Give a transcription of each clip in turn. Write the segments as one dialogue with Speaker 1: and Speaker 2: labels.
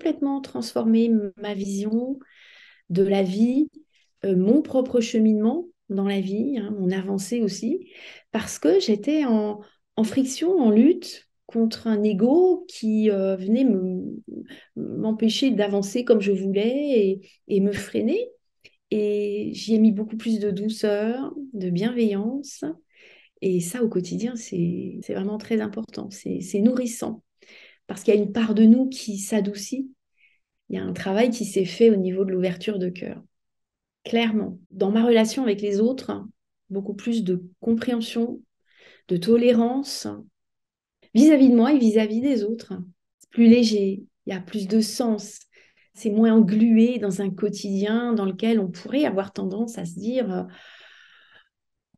Speaker 1: complètement transformé ma vision de la vie, mon propre cheminement dans la vie, hein, mon avancée aussi, parce que j'étais en friction, en lutte contre un ego qui venait m'empêcher d'avancer comme je voulais et me freiner. Et j'y ai mis beaucoup plus de douceur, de bienveillance. Et ça, au quotidien, c'est vraiment très important. C'est nourrissant parce qu'il y a une part de nous qui s'adoucit. Il y a un travail qui s'est fait au niveau de l'ouverture de cœur. Clairement, dans ma relation avec les autres, beaucoup plus de compréhension, de tolérance vis-à-vis de moi et vis-à-vis des autres. C'est plus léger, il y a plus de sens. C'est moins englué dans un quotidien dans lequel on pourrait avoir tendance à se dire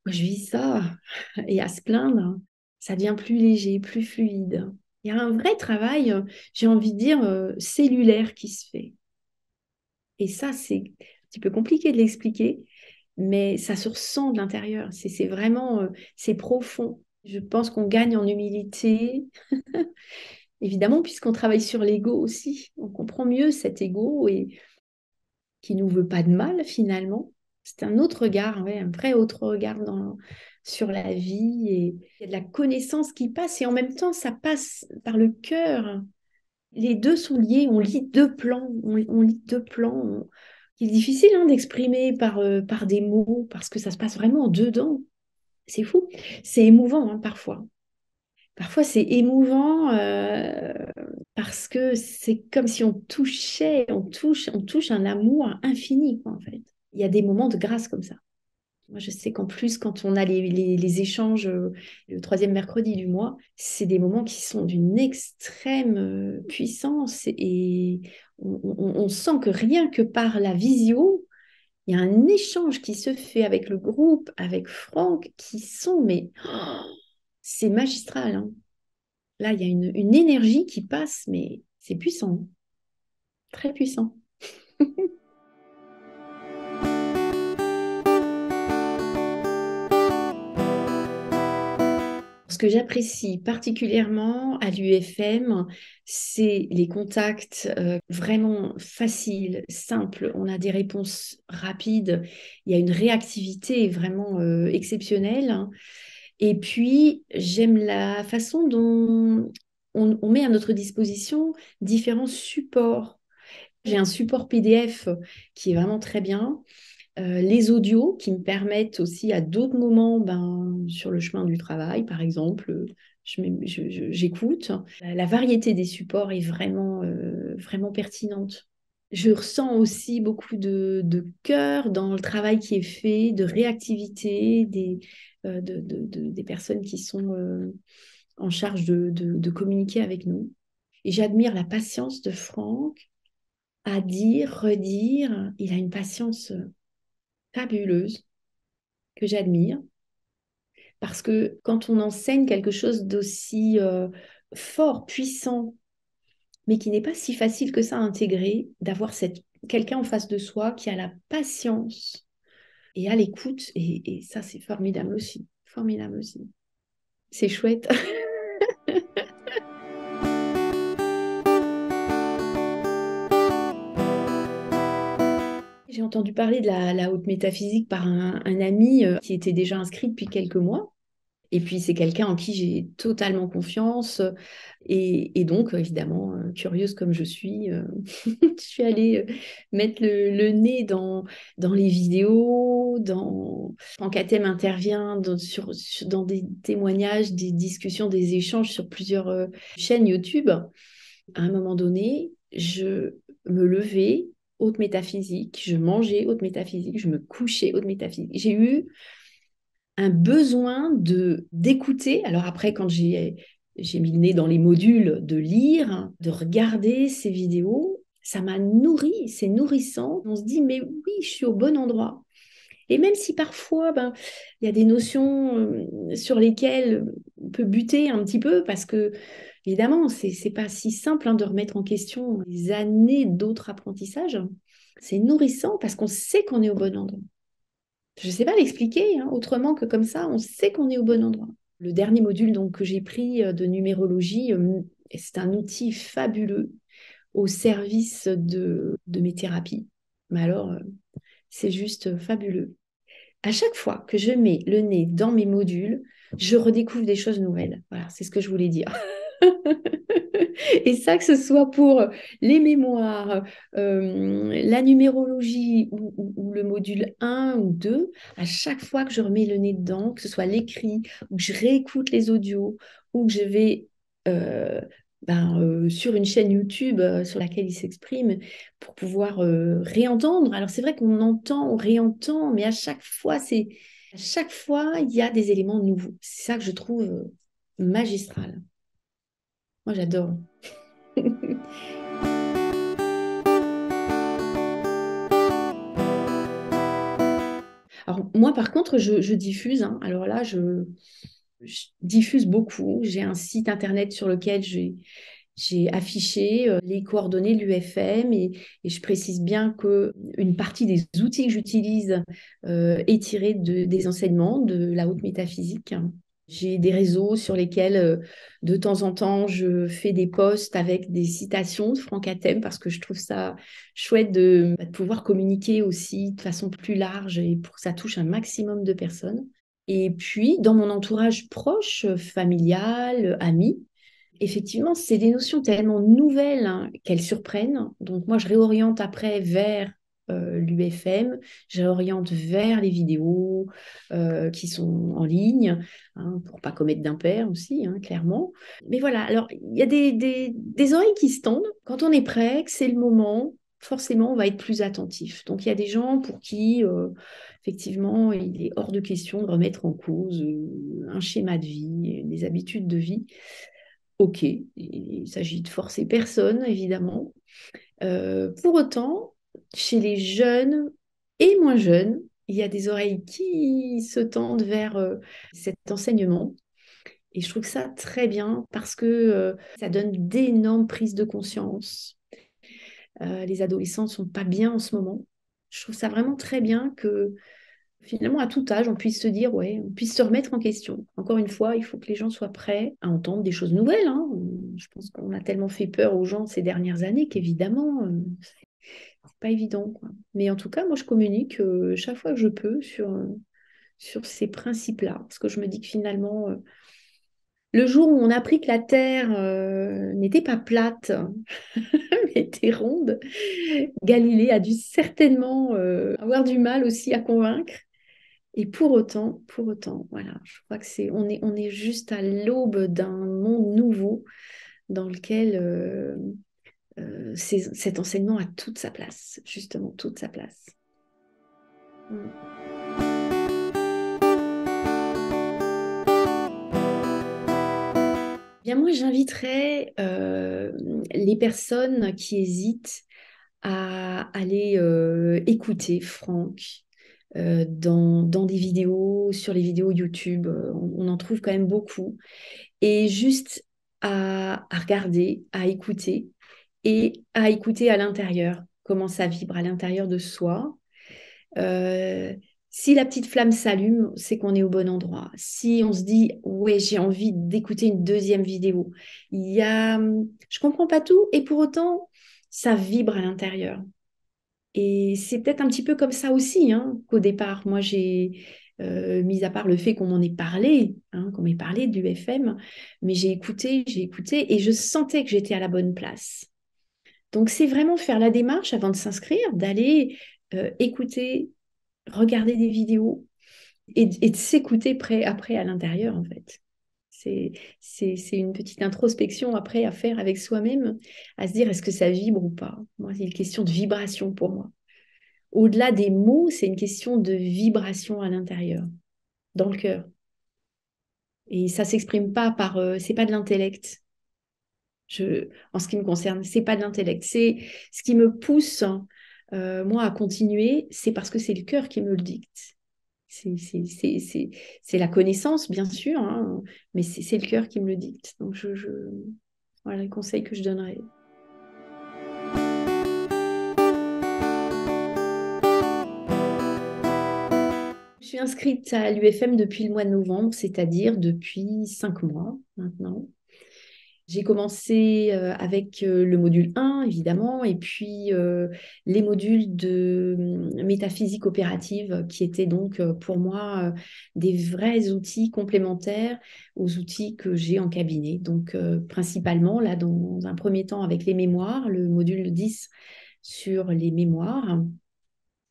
Speaker 1: je vis ça et à se plaindre. Ça devient plus léger, plus fluide. Il y a un vrai travail, j'ai envie de dire, cellulaire qui se fait. Et ça, c'est un petit peu compliqué de l'expliquer, mais ça se ressent de l'intérieur. C'est vraiment, c'est profond. Je pense qu'on gagne en humilité, évidemment, puisqu'on travaille sur l'ego aussi. On comprend mieux cet ego et qui nous veut pas de mal finalement. C'est un autre regard, ouais, un vrai autre regard sur la vie et il y a de la connaissance qui passe et en même temps ça passe par le cœur. Les deux sont liés, on lit deux plans, on lit deux plans. Il est difficile hein, d'exprimer par des mots parce que ça se passe vraiment dedans. C'est fou. C'est émouvant hein, parfois. Parfois, c'est émouvant parce que c'est comme si on touche un amour infini, quoi, en fait. Il y a des moments de grâce comme ça. Moi, je sais qu'en plus, quand on a les échanges le troisième mercredi du mois, c'est des moments qui sont d'une extrême puissance et on sent que rien que par la visio, il y a un échange qui se fait avec le groupe, avec Franck, qui sont, mais c'est magistral, hein. Là, il y a une énergie qui passe, mais c'est puissant, très puissant. Ce que j'apprécie particulièrement à l'UFM, c'est les contacts vraiment faciles, simples. On a des réponses rapides. Il y a une réactivité vraiment exceptionnelle, hein. Et puis, j'aime la façon dont on met à notre disposition différents supports. J'ai un support PDF qui est vraiment très bien. Les audios qui me permettent aussi à d'autres moments, ben, sur le chemin du travail, par exemple, j'écoute. La variété des supports est vraiment, vraiment pertinente. Je ressens aussi beaucoup de cœur dans le travail qui est fait, de réactivité des personnes qui sont en charge de communiquer avec nous. Et j'admire la patience de Franck à dire, redire. Il a une patience fabuleuse que j'admire parce que quand on enseigne quelque chose d'aussi fort, puissant, mais qui n'est pas si facile que ça à intégrer, d'avoir quelqu'un en face de soi qui a la patience et à l'écoute, et ça c'est formidable aussi, formidable aussi. C'est chouette. J'ai entendu parler de la haute métaphysique par un ami qui était déjà inscrit depuis quelques mois. Et puis, c'est quelqu'un en qui j'ai totalement confiance. Et donc, évidemment, curieuse comme je suis, je suis allée mettre le nez dans les vidéos. Franck Hatem intervient dans des témoignages, des discussions, des échanges sur plusieurs chaînes YouTube. À un moment donné, je me levais, haute métaphysique, je mangeais haute métaphysique, je me couchais haute métaphysique. J'ai eu un besoin d'écouter. Alors après, quand j'ai mis le nez dans les modules, de lire, de regarder ces vidéos, ça m'a nourri, c'est nourrissant. On se dit, mais oui, je suis au bon endroit. Et même si parfois, ben, il y a des notions sur lesquelles on peut buter un petit peu, parce que, évidemment, c'est pas si simple hein, de remettre en question les années d'autres apprentissages. C'est nourrissant parce qu'on sait qu'on est au bon endroit. Je ne sais pas l'expliquer hein, autrement que comme ça, on sait qu'on est au bon endroit. Le dernier module donc, que j'ai pris de numérologie, c'est un outil fabuleux au service de mes thérapies. Mais alors, c'est juste fabuleux. À chaque fois que je mets le nez dans mes modules, je redécouvre des choses nouvelles. Voilà, c'est ce que je voulais dire. Et ça, que ce soit pour les mémoires, la numérologie ou le module 1 ou 2, à chaque fois que je remets le nez dedans, que ce soit l'écrit, ou que je réécoute les audios, ou que je vais euh, sur une chaîne YouTube sur laquelle il s'exprime pour pouvoir réentendre. Alors c'est vrai qu'on entend, on réentend, mais à chaque fois, il y a des éléments nouveaux. C'est ça que je trouve magistral. Moi, j'adore. Alors, moi, par contre, je diffuse, hein. Alors là, je diffuse beaucoup. J'ai un site internet sur lequel j'ai affiché les coordonnées de l'UFM et je précise bien que une partie des outils que j'utilise est tirée des enseignements de la haute métaphysique. J'ai des réseaux sur lesquels, de temps en temps, je fais des posts avec des citations de Franck Hatem parce que je trouve ça chouette de pouvoir communiquer aussi de façon plus large et pour que ça touche un maximum de personnes. Et puis, dans mon entourage proche, familial, ami, effectivement, c'est des notions tellement nouvelles hein, qu'elles surprennent. Donc moi, je réoriente après vers l'UFM, je réoriente vers les vidéos qui sont en ligne, hein, pour pas commettre d'impair aussi, hein, clairement. Mais voilà, alors il y a des oreilles qui se tendent. Quand on est prêt, que c'est le moment, forcément, on va être plus attentif. Donc il y a des gens pour qui, effectivement, il est hors de question de remettre en cause un schéma de vie, des habitudes de vie. Ok, il s'agit de forcer personne, évidemment. Pour autant, chez les jeunes et moins jeunes, il y a des oreilles qui se tendent vers cet enseignement. Et je trouve ça très bien parce que ça donne d'énormes prises de conscience. Les adolescents ne sont pas bien en ce moment. Je trouve ça vraiment très bien que finalement, à tout âge, on puisse se dire, ouais, on puisse se remettre en question. Encore une fois, il faut que les gens soient prêts à entendre des choses nouvelles, hein. Je pense qu'on a tellement fait peur aux gens ces dernières années qu'évidemment, c'est pas évident, quoi. Mais en tout cas, moi, je communique chaque fois que je peux sur ces principes-là. Parce que je me dis que finalement, le jour où on a appris que la Terre n'était pas plate, mais était ronde, Galilée a dû certainement avoir du mal aussi à convaincre. Et pour autant, voilà, je crois que on est juste à l'aube d'un monde nouveau dans lequel cet enseignement a toute sa place, justement, toute sa place. Mm. Bien, moi, j'inviterais les personnes qui hésitent à aller écouter Franck dans des vidéos, sur les vidéos YouTube. On en trouve quand même beaucoup. Et juste à regarder, à écouter et à écouter à l'intérieur, comment ça vibre à l'intérieur de soi. Euh, Si la petite flamme s'allume, c'est qu'on est au bon endroit. Si on se dit, ouais, j'ai envie d'écouter une deuxième vidéo, je comprends pas tout et pour autant, ça vibre à l'intérieur. Et c'est peut-être un petit peu comme ça aussi, hein, qu'au départ, moi mis à part le fait qu'on m'en ait parlé, hein, qu'on m'ait parlé de l'UFM, mais j'ai écouté et je sentais que j'étais à la bonne place. Donc c'est vraiment faire la démarche avant de s'inscrire, d'aller écouter, regarder des vidéos et de s'écouter après à l'intérieur, en fait. C'est, c'est une petite introspection après à faire avec soi-même, à se dire est-ce que ça vibre ou pas. Moi, c'est une question de vibration pour moi. Au-delà des mots, c'est une question de vibration à l'intérieur, dans le cœur. Et ça s'exprime pas c'est pas de l'intellect. En ce qui me concerne, c'est pas de l'intellect. C'est ce qui me pousse, moi, à continuer, c'est parce que c'est le cœur qui me le dicte. C'est la connaissance, bien sûr, hein, mais c'est le cœur qui me le dicte. Donc, voilà le conseil que je donnerais. Je suis inscrite à l'UFM depuis le mois de novembre, c'est-à-dire depuis 5 mois maintenant. J'ai commencé avec le module 1, évidemment, et puis les modules de métaphysique opérative, qui étaient donc pour moi des vrais outils complémentaires aux outils que j'ai en cabinet. Donc, principalement, là, dans un premier temps, avec les mémoires, le module 10 sur les mémoires,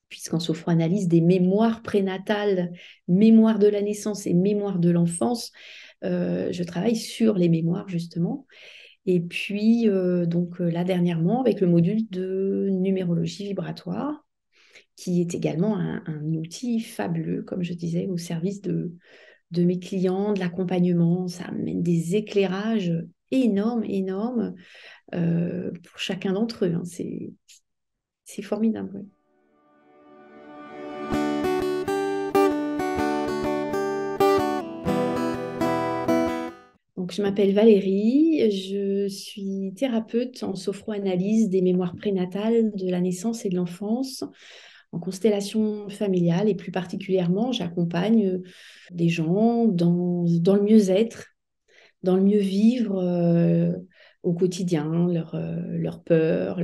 Speaker 1: puisqu'en sophroanalyse, des mémoires prénatales, mémoire de la naissance et mémoire de l'enfance, je travaille sur les mémoires, justement. Et puis, là, dernièrement, avec le module de numérologie vibratoire, qui est également un outil fabuleux, comme je disais, au service de mes clients, de l'accompagnement. Ça amène des éclairages énormes, énormes pour chacun d'entre eux, hein. C'est formidable. Ouais. Donc, je m'appelle Valérie, je suis thérapeute en sophroanalyse des mémoires prénatales de la naissance et de l'enfance, en constellation familiale, et plus particulièrement, j'accompagne des gens dans le mieux-être, dans le mieux-vivre au quotidien, leur peur,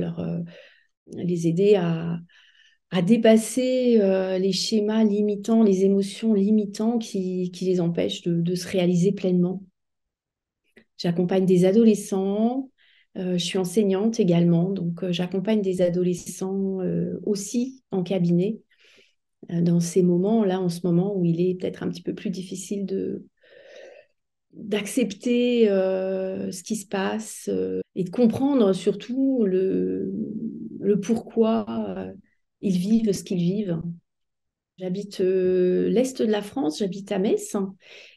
Speaker 1: les aider à dépasser les schémas limitants, les émotions limitantes qui les empêchent de se réaliser pleinement. J'accompagne des adolescents, je suis enseignante également, donc j'accompagne des adolescents aussi en cabinet dans ces moments-là, en ce moment où il est peut-être un petit peu plus difficile d'accepter ce qui se passe et de comprendre surtout le pourquoi ils vivent ce qu'ils vivent. J'habite l'Est de la France, j'habite à Metz.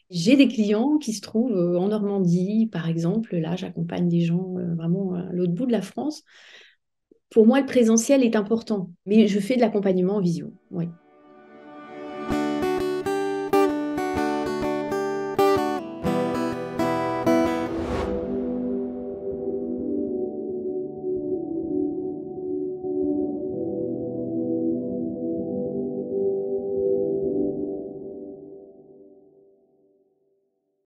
Speaker 1: J'ai des clients qui se trouvent en Normandie, par exemple. Là, j'accompagne des gens vraiment à l'autre bout de la France. Pour moi, le présentiel est important, mais je fais de l'accompagnement en visio. Ouais.